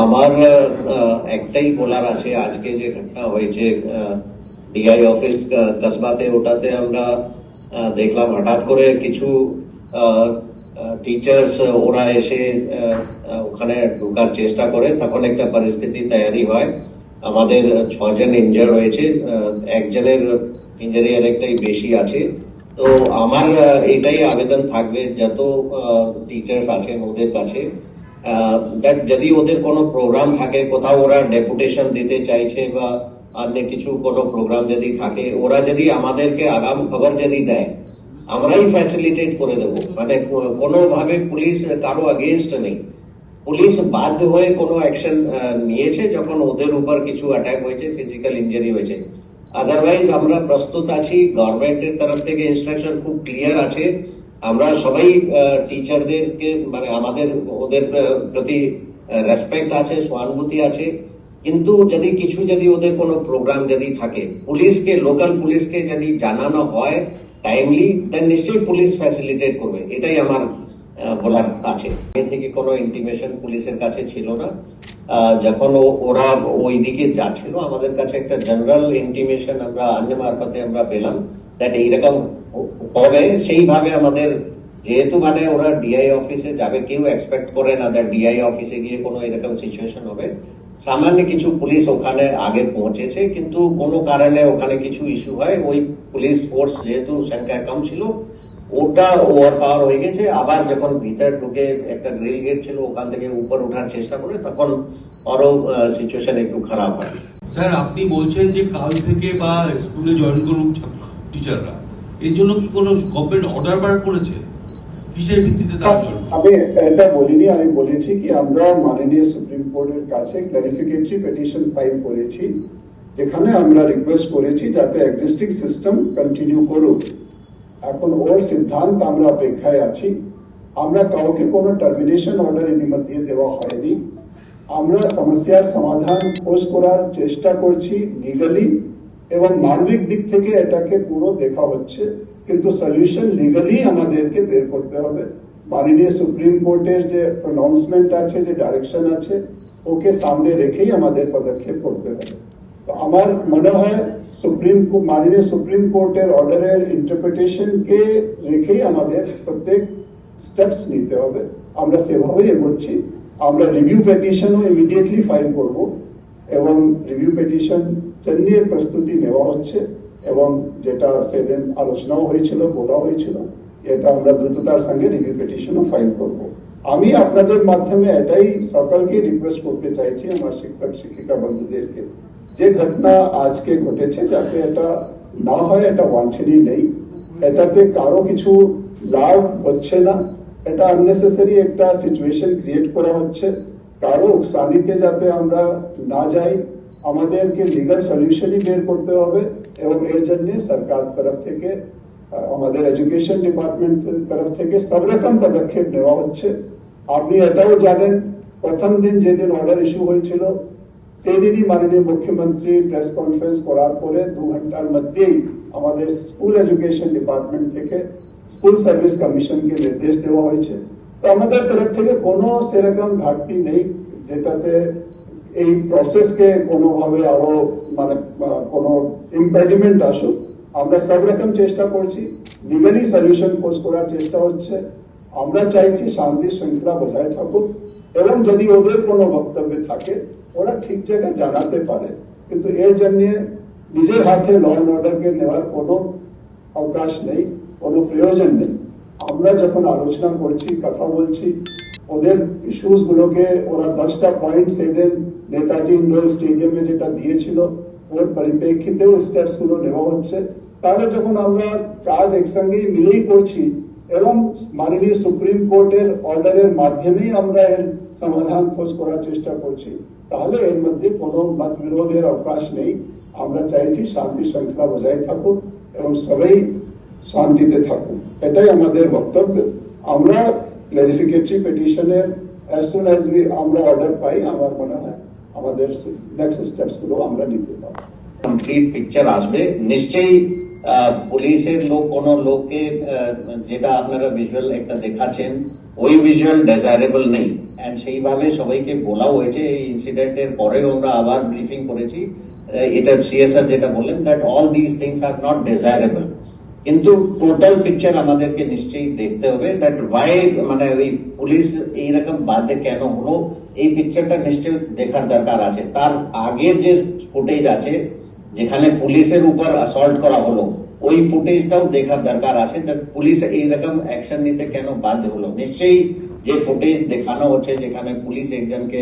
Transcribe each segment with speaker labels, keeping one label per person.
Speaker 1: আমার একটাই বলার আছে, আজকে যে ঘটনা হয়েছে ডিআই অফিস কসবাতে, ওটাতে আমরা দেখলাম হঠাৎ করে কিছু টিচার্স ওরা এসে ওখানে ঢোকার চেষ্টা করে, তখন একটা পরিস্থিতি তৈরি হয়। আমাদের 6 জন ইনজার্ড হয়েছে, একজনের ইঞ্জারি অনেকটাই বেশি আছে। তো আমার এটাই আবেদন থাকবে যত টিচার্স আছেন ওদের কাছে, যদি ওদের কোনো প্রোগ্রাম থাকে, কোথাও ওরা ডেপুটেশন দিতে চাইছে বা অন্য কিছু কোনো প্রোগ্রাম যদি থাকে, ওরা যদি আমাদেরকে আগাম খবর যদি দেয়, আমরাই ফ্যাসিলিটেট করে দেবো। মানে কোনোভাবে পুলিশ কারো আগেনস্ট নেই। পুলিশ বাধ্য হয়ে কোনো অ্যাকশন নিয়েছে যখন ওদের উপর কিছু অ্যাটাক হয়েছে, ফিজিক্যাল ইনজারি হয়েছে। আদারওয়াইজ আমরা প্রস্তুত আছি, গভর্নমেন্টের তরফ থেকে ইনস্ট্রাকশন খুব ক্লিয়ার আছে। আমরা সবাই টিচারদেরকে, মানে আমাদের ওদের প্রতি রেসপেক্ট আছে, সহানুভূতি আছে। কিন্তু যদি ওদের কোনো প্রোগ্রাম যদি থাকে, পুলিশকে, লোকাল পুলিশকে যদি জানানো হয় টাইমলি, দেন নিশ্চয়ই পুলিশ ফ্যাসিলিটেট করবে। এটাই আমার বলার আছে। এ থেকে কোনো ইন্টিমেশন পুলিশের কাছে ছিল না। যখন ওরা ওইদিকে যাচ্ছিল, আমাদের কাছে একটা জেনারেল ইন্টিমেশন আমরা আঞ্জা মারফতে আমরা পেলাম দ্যাট এইরকম হবে। সেইভাবে আমাদের, যেহেতু মানে ওরা ডিআই অফিসে যাবে, কেউ এক্সপেক্ট করে না দ্যাট ডিআই অফিসে গিয়ে কোনো এরকম সিচুয়েশন হবে। সামান্য কিছু পুলিশ ওখানে আগে পৌঁছেছে, কিন্তু কোনো কারণে ওখানে কিছু ইস্যু হয়, ওই পুলিশ ফোর্স যেহেতু সংখ্যা কম ছিল, ওটা ওভার পাওয়ার হয়ে গেছে। আবার যখন ভিতর ঢুকে একটা গ্রিল গেট ছিল, ওখান থেকে উপর ওঠার চেষ্টা করে, তখন আরো সিচুয়েশন একটু খারাপ হয়।
Speaker 2: স্যার, আপনি বলছেন যে কাল থেকে বা স্কুলে জয়েন করুক টিচাররা, এর জন্য কি কোনো গভর্নমেন্ট অর্ডার বার করেছে? কিসের ভিত্তিতে তার জন্য?
Speaker 3: আমি এটা বলিনি, আমি বলেছি কি আমরা মাননীয় সুপ্রিম কোর্টের কাছে ক্লারিফিকেটরি পিটিশন ফাইল করেছি, যেখানে আমরা রিকোয়েস্ট করেছি যাতে এক্সিস্টিং সিস্টেম কন্টিনিউ করুক। এখন ওর সিদ্ধান্ত আমরা অপেক্ষায় আছি। আমরা কাউকে কোনো টার্মিনেশন অর্ডার ইতিমধ্যে দেওয়া হয়নি। আমরা সমস্যার সমাধান খোঁজ করার চেষ্টা করছি লিগালি, এবং মানবিক দিক থেকে এটাকে পুরো দেখা হচ্ছে, কিন্তু সলিউশন লিগালি আমাদেরকে বের করতে হবে। মাননীয় সুপ্রিম কোর্টের যে অ্যানাউন্সমেন্ট আছে, যে ডাইরেকশন আছে, ওকে সামনে রেখেই আমাদের পদক্ষেপ করতে হবে। তো আমার মনে হয় মাননীয় সুপ্রিম কোর্টের অর্ডারের ইন্টারপ্রিটেশনকে রেখেই আমাদের প্রত্যেক স্টেপস নিতে হবে। আমরা সেভাবেই এগোচ্ছি। আমরা রিভিউ পিটিশনও ইমিডিয়েটলি ফাইল করব, এবং রিভিউ পিটিশন জন্য প্রস্তুতি নেওয়া হচ্ছে, এবং যেটা সেদিন আলোচনাও হয়েছিল, বলা হয়েছিল, এটা আমরা দ্রুততার সঙ্গে রিভিউ পিটিশনও ফাইল করব। আমি আপনাদের মাধ্যমে এটাই সকলকে রিকোয়েস্ট করতে চাইছি, আমার শিক্ষক শিক্ষিকা বন্ধুদেরকে, যে ঘটনা আজকে ঘটেছে যাতে এটা না হয়, এটা বাঞ্ছনীয় নেই। এটাতে কারো কিছু লাভ হচ্ছে না, এটা আননেসেসারি একটা সিচুয়েশন ক্রিয়েট করা হচ্ছে। কারো উকসানিতে যাতে আমরা না যাই, আমাদেরকে লিগাল সলিউশনই বের করতে হবে, এবং এর জন্য সরকার তরফ থেকে, আমাদের এডুকেশন ডিপার্টমেন্ট তরফ থেকে সব রকম পদক্ষেপ নেওয়া হচ্ছে। আপনি এটাও জানেন, প্রথম দিন যেদিন অর্ডার ইস্যু হয়েছিল, সেদিনই মাননীয় মুখ্যমন্ত্রী প্রেস কনফারেন্স করার পরে 2 ঘন্টার মধ্যেই আমাদের স্কুল এডুকেশন ডিপার্টমেন্ট থেকে স্কুল সার্ভিস কমিশনকে নির্দেশ দেওয়া হয়েছে। তো আমাদের তরফ থেকে কোনো সেরকম ঘাটতি নেই যেটাতে এই প্রসেসকে কোনোভাবে আরো মানে কোনো ইম্পেডিমেন্ট আসুক। আমরা সব রকম চেষ্টা করছি, লিগালি সলিউশন খোঁজ করার চেষ্টা হচ্ছে। আমরা চাইছি শান্তি শৃঙ্খলা বজায় থাকুক, এবং যদি ওদের কোনো বক্তব্য থাকে ওরা ঠিক জায়গায় জানাতে পারে, কিন্তু এর জন্য নিজের হাতে ল অ্যান্ড অর্ডারকে নেওয়ার কোনো অবকাশ নেই, কোনো প্রয়োজন নেই। আমরা যখন আলোচনা করছি, কথা বলছি, ওদের ইস্যুস গুলোকে ওরা 10টা পয়েন্ট সেদিন নেতাজি ইন্ডোর স্টেডিয়ামে যেটা দিয়েছিল, ওর পরিপ্রেক্ষিতেও স্টেপস গুলো নেওয়া হচ্ছে। তাহলে যখন আমরা কাজ একসঙ্গেই মিলেই করছি, এবং মাননীয় সুপ্রিম কোর্টের অর্ডারের মাধ্যমেই আমরা এর সমাধান খোঁজ করার চেষ্টা করছি, তাহলে এর মধ্যে কোনো মতবিরোধের অবকাশ নেই। আমরা চাইছি শান্তি শৃঙ্খলা বজায় থাকুক এবং সবাই শান্তিতে থাকুক, এটাই আমাদের বক্তব্য। আমরা ক্লারিফিকেটরি পিটিশনের as soon as আমরা অর্ডার পাই, আমার মনে হয় আমাদের নেক্সট স্টেপস গুলো আমরা নিতে পারবো।
Speaker 1: কমপ্লিট পিকচার আসবে নিশ্চয়ই। পুলিশের লোক কোন লোককে যেটা আপনারা ভিজুয়াল একটা দেখাচ্ছেন ওই ভিজুয়াল ডিজায়ারেবল নেই, এন্ড সেইভাবে সবাইকে বলা হয়েছে। এই ইনসিডেন্টের পরেও আমরা আবার ব্রিফিং করেছি, এটা সিএসআর যেটা বললেন that all this things are not desirable, কিন্তু টোটাল পিকচার আমাদেরকে নিশ্চয়ই দেখতে হবে দ্যাট ওয়াই মানে ওই পুলিশ এইরকম বাদে কেন হলো, এই পিকচারটা নিশ্চয়ই দেখার দরকার আছে। তার আগের যে ফুটেজ আছে যেখানে পুলিশের উপর অ্যাসল্ট করা হলো ওই ফুটেজটাও দেখার দরকার আছে, পুলিশ এইরকম অ্যাকশন নিতে কেন বাধ্য হলো। নিশ্চয়ই যে ফুটেজ দেখানো হচ্ছে যেখানে পুলিশ একজনকে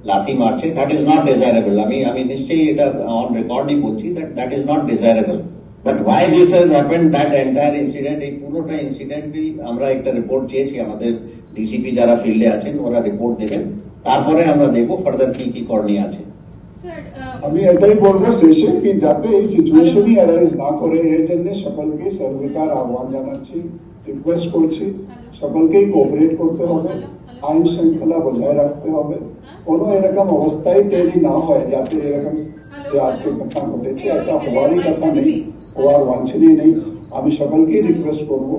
Speaker 1: লাথি মারছে দ্যাট ইজ নট ডিজায়ারেবল। আমি নিশ্চয়ই এটা অন রেকর্ডই বলছি that is not desirable. But why this has happened that entire incident, এই পুরোটা ইনসিডেন্টই আমরা একটা রিপোর্ট চেয়েছি। আমাদের ডিসিপি যারা ফিল্ডে আছেন ওরা রিপোর্ট দেবেন, তারপরে আমরা দেখবো ফার্দার কি কি করণীয় আছে।
Speaker 3: আমি এটাই বলবো শেষে কি যাতে এই সিচুয়েশনই অ্যারাইজ না করে এর জন্য সকলকে সর্বতার আহ্বান জানাচ্ছি, রিকোয়েস্ট করছি সকলকেই কোঅপারেট করতে হবে, আইন শৃঙ্খলা বজায় রাখতে হবে, কোনো এরকম অবস্থায় তৈরি না হয় যাতে এরকম যে আজকে ঘটনা ঘটেছে এটা হওয়ারই কথা নেই, হওয়ার বাঞ্ছনীয় নেই। আমি সকলকেই রিকোয়েস্ট করবো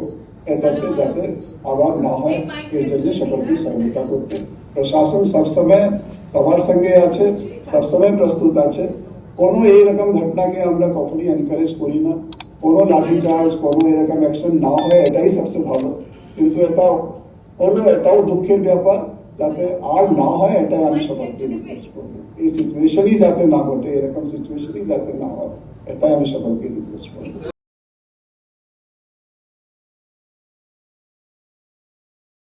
Speaker 3: এটাতে যাতে আবার না হয় এর জন্য সকলকে সহযোগিতা করতে। প্রশাসন সবসময় সবার সঙ্গে আছে, সবসময় প্রস্তুত আছে। কোনো এইরকম ঘটনাকে আমরা কখনই এনকারেজ করি না, কোনো লাঠিচার্জ কোনো এরকম অ্যাকশন না হয় এটাই সবচেয়ে ভালো, কিন্তু এটাও দুঃখের ব্যাপার যাতে আর না হয় এটাই আমি সকলকে রিকোয়েস্ট করবো। এই সিচুয়েশনই যাতে না ঘটে, এরকম সিচুয়েশনই যাতে না হয় এটাই আমি সকলকে রিকোয়েস্ট করবো।